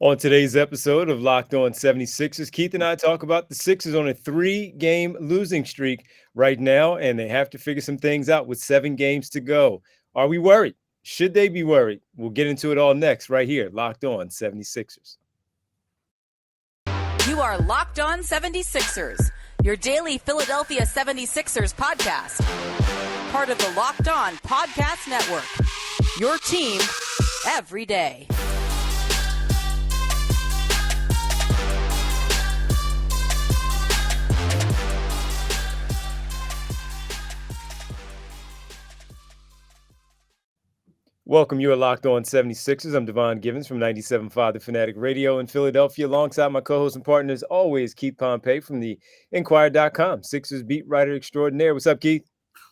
On today's episode of Locked On 76ers, Keith and I talk about the Sixers on a 3-game losing streak right now, and they have to figure some things out with 7 games to go. Are we worried? Should they be worried? We'll get into it all next right here, Locked On 76ers. You are Locked On 76ers, your daily Philadelphia 76ers podcast. Part of the Locked On Podcast Network, your team every day. Welcome. You are Locked On 76ers. I'm Devon Givens from 97.5 The Fanatic Radio in Philadelphia, alongside my co-host and partner, as always, Keith Pompey from the Inquirer.com, Sixers beat writer extraordinaire. What's up, Keith?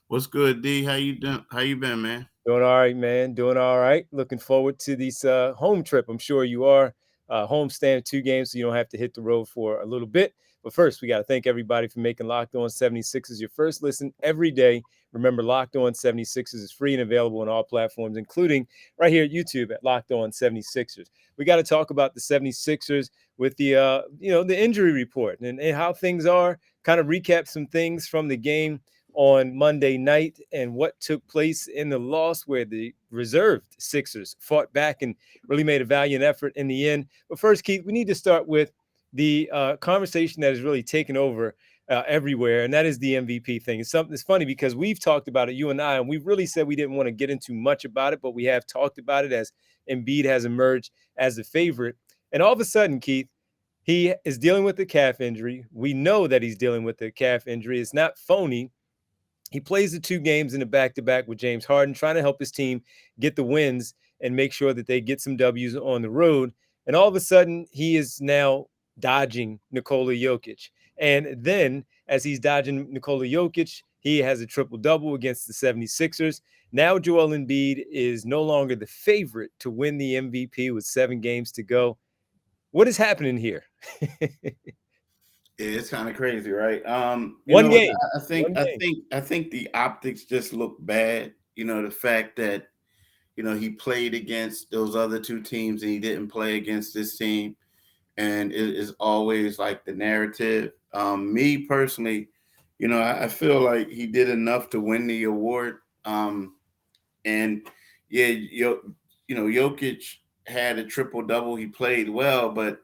What's good, D? How you doing? How you been, man? Doing all right, man. Doing all right. Looking forward to this home trip. I'm sure you are. Home stand 2 games, so you don't have to hit the road for a little bit. But first, we got to thank everybody for making Locked On 76ers your first listen every day. Remember, Locked On 76ers is free and available on all platforms, including right here at YouTube at Locked On 76ers. We got to talk about the 76ers with the injury report and how things are, kind of recap some things from the game on Monday night and what took place in the loss where the reserved Sixers fought back and really made a valiant effort in the end. But first, Keith, we need to start with the conversation that has really taken over everywhere, and that is the MVP thing. It's funny because we've talked about it, you and I, and we really said we didn't want to get into much about it, but we have talked about it as Embiid has emerged as the favorite. And all of a sudden, Keith, he is dealing with the calf injury. We know that he's dealing with the calf injury. It's not phony. He plays the 2 games in the back-to-back with James Harden, trying to help his team get the wins and make sure that they get some W's on the road. And all of a sudden, he is now dodging Nikola Jokic. And then, as he's dodging Nikola Jokic, he has a triple-double against the 76ers. Now Joel Embiid is no longer the favorite to win the MVP with 7 games to go. What is happening here? It's kind of crazy, right? One game. I think the optics just look bad. The fact that he played against those other 2 teams and he didn't play against this team, and it is always like the narrative. Me personally, I feel like he did enough to win the award. And yeah, Jokic had a triple-double. He played well, but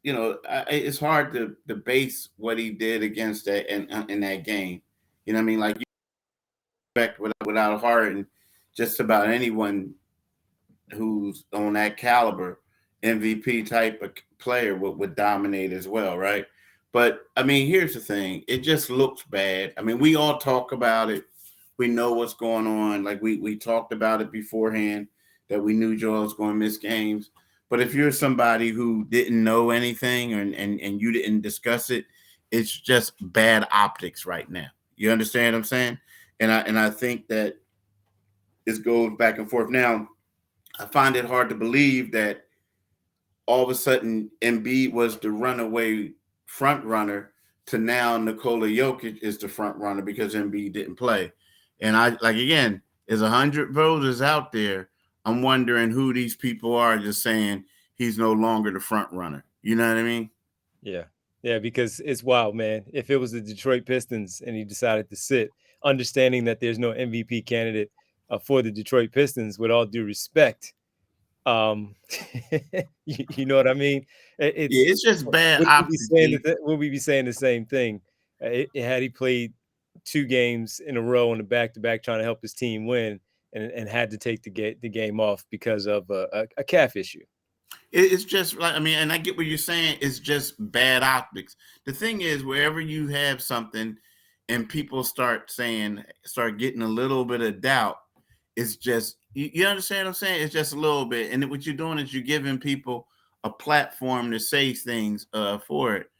it's hard to base what he did against that in that game. You know what I mean? Like, you expect without Harden, just about anyone who's on that caliber, MVP type of player would dominate as well, right? But I mean, here's the thing: it just looks bad. I mean, we all talk about it. We know what's going on. Like we talked about it beforehand that we knew Joel was going to miss games. But if you're somebody who didn't know anything and you didn't discuss it, it's just bad optics right now. You understand what I'm saying? And I think that this goes back and forth. Now, I find it hard to believe that all of a sudden Embiid was the runaway front runner to now Nikola Jokic is the front runner because Embiid didn't play. And again, there's 100 voters out there. I'm wondering who these people are just saying he's no longer the front runner. You know what I mean? Yeah. Yeah, because it's wild, man. If it was the Detroit Pistons and he decided to sit, understanding that there's no MVP candidate for the Detroit Pistons, with all due respect, you know what I mean? It's just bad optics. Would we be saying the same thing? Had he played 2 games in a row on the back-to-back trying to help his team win and had to take the game off because of a calf issue? It's just like, I mean, and I get what you're saying. It's just bad optics. The thing is, wherever you have something and people start getting a little bit of doubt, it's just, you understand what I'm saying? It's just a little bit. And what you're doing is you're giving people a platform to say things for it.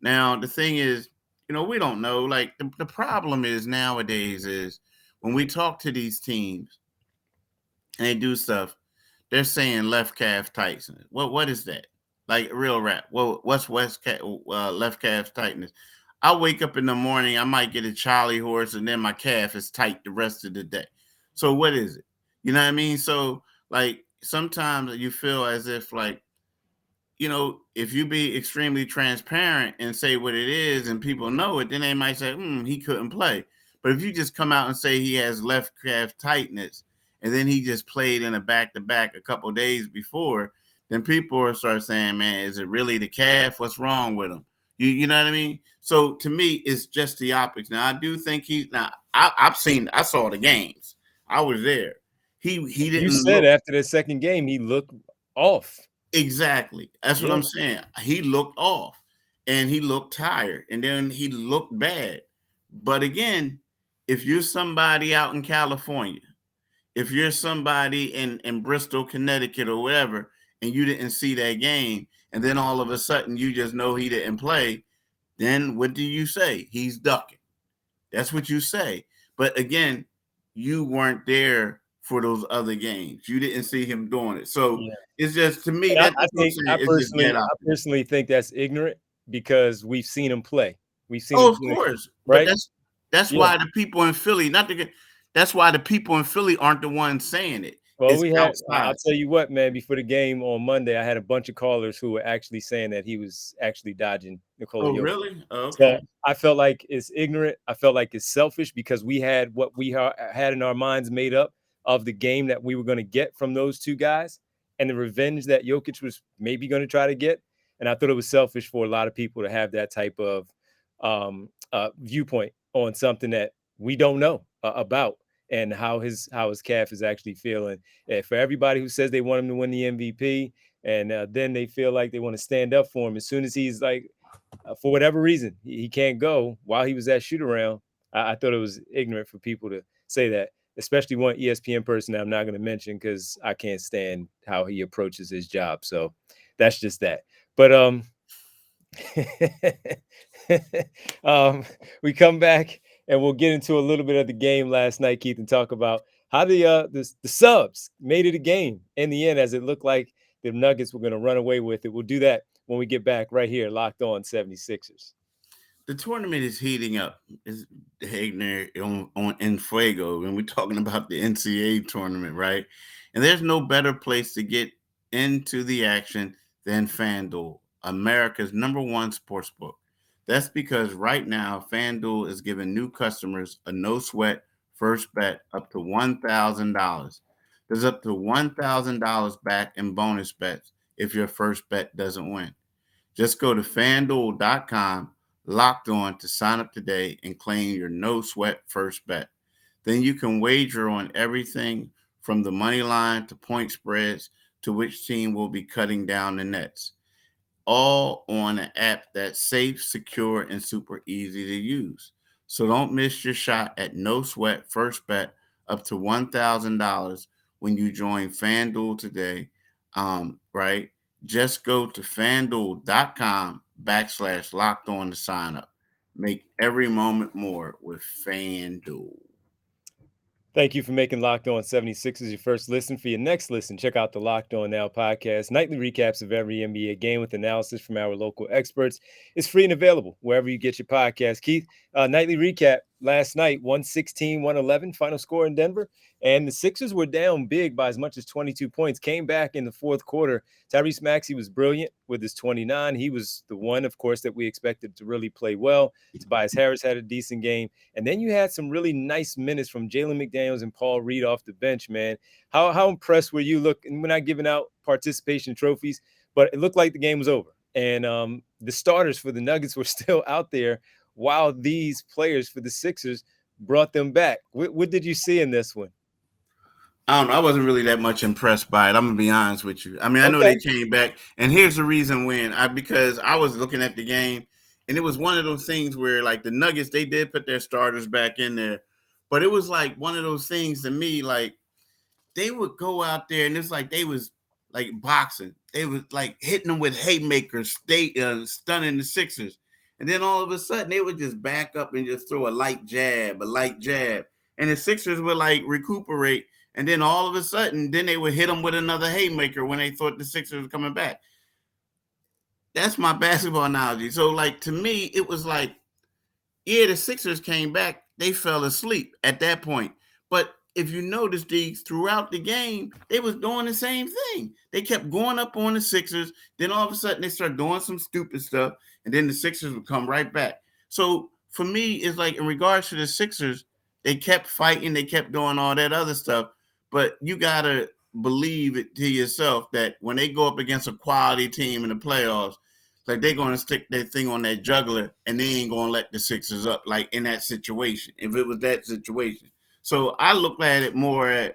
Now, the thing is, we don't know. Like, the problem is nowadays is when we talk to these teams and they do stuff, they're saying left calf tightness. What is that? Like, real rap. Well, what's left calf tightness? I wake up in the morning, I might get a Charlie horse, and then my calf is tight the rest of the day. So what is it? You know what I mean? So, like, sometimes you feel as if, like, if you be extremely transparent and say what it is and people know it, then they might say, he couldn't play. But if you just come out and say he has left calf tightness and then he just played in a back-to-back a couple days before, then people will start saying, man, is it really the calf? What's wrong with him? You know what I mean? So to me, it's just the optics. Now, I do think I saw the games. I was there. He didn't You said look. after the second game, he looked off. Exactly. That's what I'm saying. He looked off and he looked tired and then he looked bad. But again, if you're somebody out in California, if you're somebody in Bristol, Connecticut or whatever, and you didn't see that game, and then all of a sudden you just know he didn't play, then what do you say? He's ducking. That's what you say. But again, you weren't there for those other games. You didn't see him doing it. So it's just, to me, that's what I'm saying. I personally think that's ignorant because we've seen him play. We've seen of course. right? But that's why the people in Philly, that's why the people in Philly aren't the ones saying it. Well, I'll tell you what, man, before the game on Monday, I had a bunch of callers who were actually saying that he was actually dodging Nikola Jokic. Oh, really? Okay. So I felt like it's ignorant. I felt like it's selfish because we had what we had in our minds made up of the game that we were going to get from those two guys and the revenge that Jokic was maybe going to try to get. And I thought it was selfish for a lot of people to have that type of viewpoint on something that we don't know about and how his calf is actually feeling. For everybody who says they want him to win the MVP and then they feel like they want to stand up for him as soon as he's like, for whatever reason, he can't go while he was at shoot around. I thought it was ignorant for people to say that, especially one ESPN person that I'm not going to mention because I can't stand how he approaches his job. So that's just that. But we come back and we'll get into a little bit of the game last night, Keith, and talk about how the subs made it a game in the end, as it looked like the Nuggets were going to run away with it. We'll do that when we get back right here, Locked On 76ers. The tournament is heating up. It's in Fuego, and we're talking about the NCAA tournament, right? And there's no better place to get into the action than FanDuel, America's #1 sportsbook. That's because right now, FanDuel is giving new customers a no-sweat first bet up to $1,000. There's up to $1,000 back in bonus bets if your first bet doesn't win. Just go to FanDuel.com, Locked On, to sign up today and claim your no-sweat first bet. Then you can wager on everything from the money line to point spreads to which team will be cutting down the nets. All on an app that's safe, secure, and super easy to use. So don't miss your shot at no sweat first bet up to $1,000 when you join FanDuel today. Right? Just go to FanDuel.com/locked on to sign up. Make every moment more with FanDuel. Thank you for making Locked On 76ers your first listen. For your next listen, check out the Locked On Now podcast. Nightly recaps of every NBA game with analysis from our local experts. It's free and available wherever you get your podcast. Keith, nightly recap last night, 116-111, final score in Denver. And the Sixers were down big by as much as 22 points, came back in the fourth quarter. Tyrese Maxey was brilliant with his 29. He was the one, of course, that we expected to really play well. Tobias Harris had a decent game. And then you had some really nice minutes from Jalen McDaniels and Paul Reed off the bench, man. How impressed were you? Look, and we're not giving out participation trophies, but it looked like the game was over. And the starters for the Nuggets were still out there while these players for the Sixers brought them back. What did you see in this one? I don't know. I wasn't really that much impressed by it. I'm gonna be honest with you. I mean, I know they came back, and here's the reason because I was looking at the game, and it was one of those things where, like, the Nuggets, they did put their starters back in there, but it was like one of those things to me, like they would go out there, and it's like they was like boxing. They was like hitting them with haymakers, stunning the Sixers, and then all of a sudden they would just back up and just throw a light jab, and the Sixers would like recuperate. And then all of a sudden, then they would hit them with another haymaker when they thought the Sixers were coming back. That's my basketball analogy. So, like, to me, it was like, yeah, the Sixers came back. They fell asleep at that point. But if you notice, these throughout the game, they was doing the same thing. They kept going up on the Sixers. Then all of a sudden, they start doing some stupid stuff, and then the Sixers would come right back. So for me, it's like in regards to the Sixers, they kept fighting, they kept doing all that other stuff, but you gotta believe it to yourself that when they go up against a quality team in the playoffs, like they're gonna stick their thing on that juggler, and they ain't gonna let the Sixers up. Like in that situation, if it was that situation. So I look at it more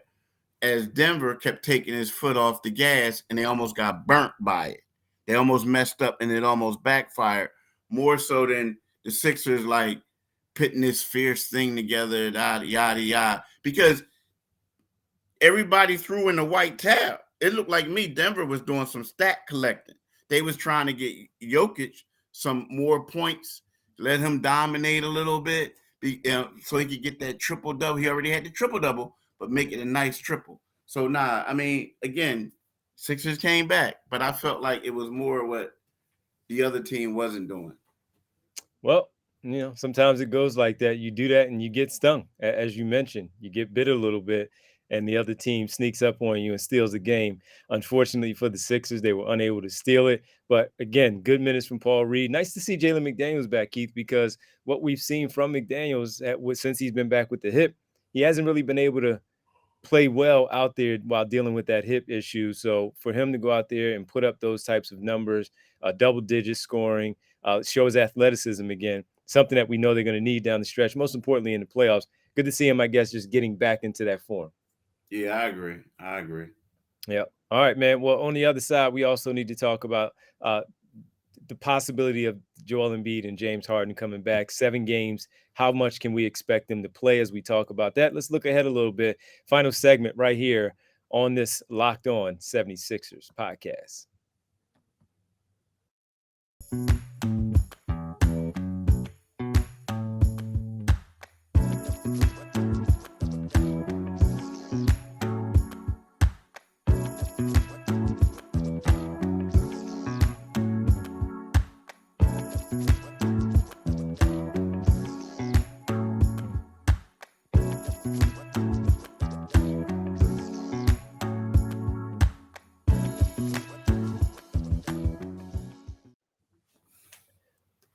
as Denver kept taking his foot off the gas and they almost got burnt by it. They almost messed up and it almost backfired more so than the Sixers like putting this fierce thing together, yada, yada, yada. Because everybody threw in the white tab. It looked like me, Denver was doing some stat collecting. They was trying to get Jokic some more points, let him dominate a little bit so he could get that triple-double. He already had the triple-double, but make it a nice triple. So, I mean, again, Sixers came back, but I felt like it was more what the other team wasn't doing. Well, sometimes it goes like that. You do that and you get stung, as you mentioned. You get bit a little bit, and the other team sneaks up on you and steals the game. Unfortunately for the Sixers, they were unable to steal it. But again, good minutes from Paul Reed. Nice to see Jalen McDaniels back, Keith, because what we've seen from McDaniels since he's been back with the hip, he hasn't really been able to play well out there while dealing with that hip issue. So for him to go out there and put up those types of numbers, double-digit scoring, shows athleticism again, something that we know they're going to need down the stretch, most importantly in the playoffs. Good to see him, I guess, just getting back into that form. Yeah, I agree. Yeah. All right, man. Well, on the other side, we also need to talk about the possibility of Joel Embiid and James Harden coming back. 7 games. How much can we expect them to play as we talk about that? Let's look ahead a little bit. Final segment right here on this Locked On 76ers podcast.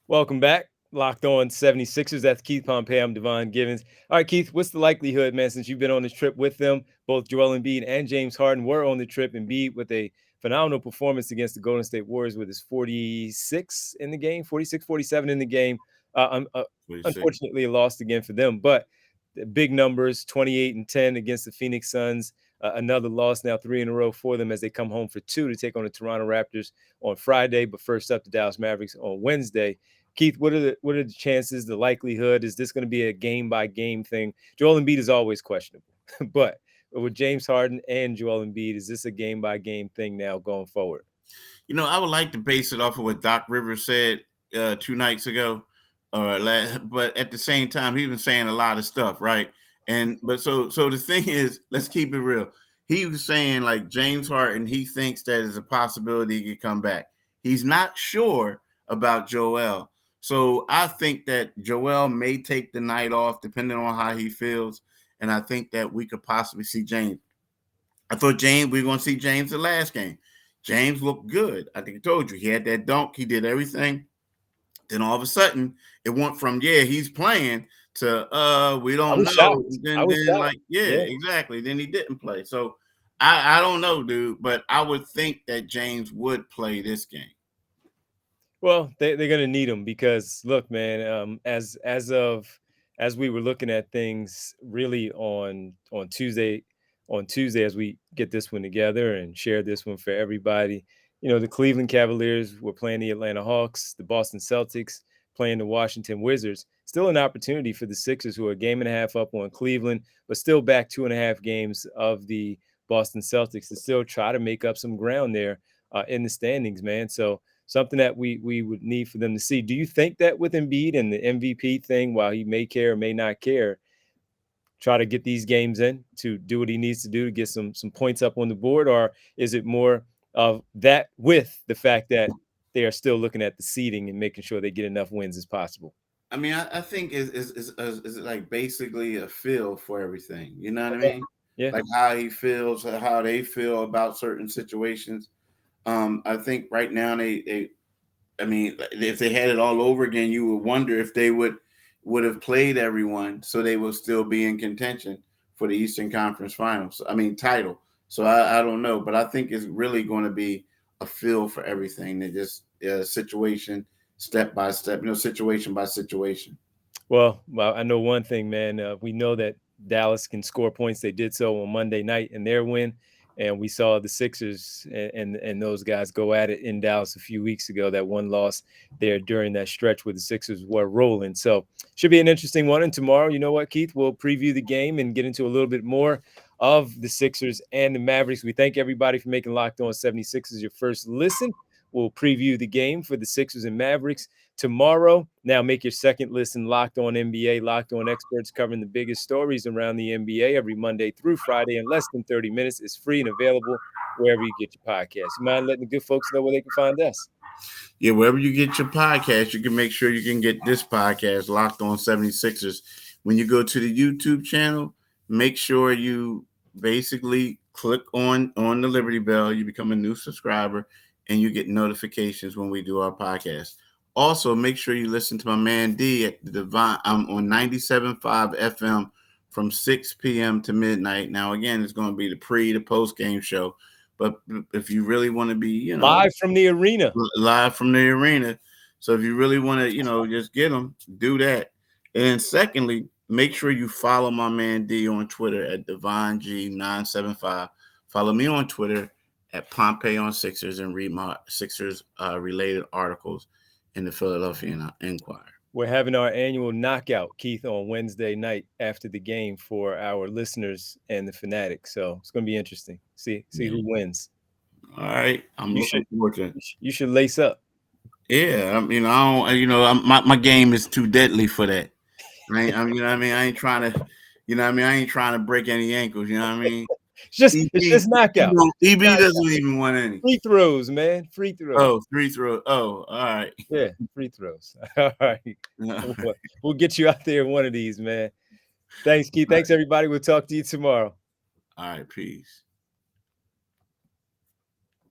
Welcome back. Locked On 76ers. That's Keith Pompey. I'm Devon Givens. All right, Keith, what's the likelihood, man, since you've been on this trip with them, both Joel Embiid and James Harden were on the trip. Embiid with a phenomenal performance against the Golden State Warriors with his 46 in the game, 46, 47 in the game. Unfortunately, lost again for them, but the big numbers, 28 and 10 against the Phoenix Suns. Another loss now, 3 in a row for them as they come home for 2 to take on the Toronto Raptors on Friday. But first up, the Dallas Mavericks on Wednesday. Keith, what are the chances, the likelihood? Is this going to be a game-by-game thing? Joel Embiid is always questionable. But with James Harden and Joel Embiid, is this a game-by-game thing now going forward? I would like to base it off of what Doc Rivers said 2 nights ago. But at the same time, he's been saying a lot of stuff, right? But the thing is, let's keep it real. He was saying like James Harden, he thinks that is a possibility he could come back. He's not sure about Joel. So I think that Joel may take the night off depending on how he feels. And I think that we could possibly see James. I thought we were going to see James the last game. James looked good. I think I told you he had that dunk. He did everything. Then all of a sudden it went from, he's playing to, we don't know. Then exactly. Then he didn't play. So I don't know, dude, but I would think that James would play this game. Well, they're going to need him because, look, man, as we were looking at things really on Tuesday, as we get this one together and share this one for everybody, the Cleveland Cavaliers were playing the Atlanta Hawks, the Boston Celtics playing the Washington Wizards. Still an opportunity for the Sixers, who are a game and a half up on Cleveland, but still back 2.5 games of the Boston Celtics to still try to make up some ground there in the standings, man. So something that we would need for them to see. Do you think that with Embiid and the MVP thing, while he may care or may not care, try to get these games in to do what he needs to do to get some points up on the board? Or is it more of that with the fact that they are still looking at the seeding and making sure they get enough wins as possible? I mean, I think is like basically a feel for everything. You know what I Okay. mean? Yeah. Like how he feels, how they feel about certain situations. I think right now I mean, if they had it all over again, you would wonder if they would have played everyone so they will still be in contention for the Eastern Conference Finals. I mean, title. So I don't know, but I think it's really going to be a feel for everything. They just situation step by step, situation by situation. Well, I know one thing, man. We know that Dallas can score points. They did so on Monday night in their win, and we saw the Sixers and those guys go at it in Dallas a few weeks ago. That one loss there during that stretch where the Sixers were rolling. So should be an interesting one. And tomorrow, you know what, Keith, we'll preview the game and get into a little bit more of the Sixers and the Mavericks. We thank everybody for making Locked On 76ers your first listen. We'll preview the game for the Sixers and Mavericks tomorrow. Now make your second listen Locked On NBA, Locked On experts covering the biggest stories around the NBA every Monday through Friday in less than 30 minutes. It's free and available wherever you get your podcasts. You mind letting the good folks know where they can find us? Yeah, wherever you get your podcast, you can make sure you can get this podcast, Locked On 76ers. When you go to the YouTube channel, make sure you basically click on the Liberty Bell. You become a new subscriber, and you get notifications when we do our podcast. Also, make sure you listen to my man D at the Devon. I'm on 97.5 FM from 6 p.m. to midnight. Now, again, it's going to be the post game show. But if you really want to be, Live from the arena. live from the arena. So if you really want to, just get them, do that. And then secondly, make sure you follow my man D on Twitter at DevonG975. Follow me on Twitter at Pompey on Sixers and read my Sixers related articles in the Philadelphia Inquirer. We're having our annual knockout, Keith, on Wednesday night after the game for our listeners and the Fanatics. So it's going to be interesting. See who wins. All right, I'm looking forward to it. You should lace up. Yeah, I don't. My game is too deadly for that. I ain't trying to. I ain't trying to break any ankles. You know what I mean? It's just knockout. EB doesn't even want any. Free throws, man. Free throws. Oh, free throw. Oh, all right. Yeah, free throws. All right. We'll get you out there one of these, man. Thanks, Keith. Thanks, everybody. We'll talk to you tomorrow. All right, peace.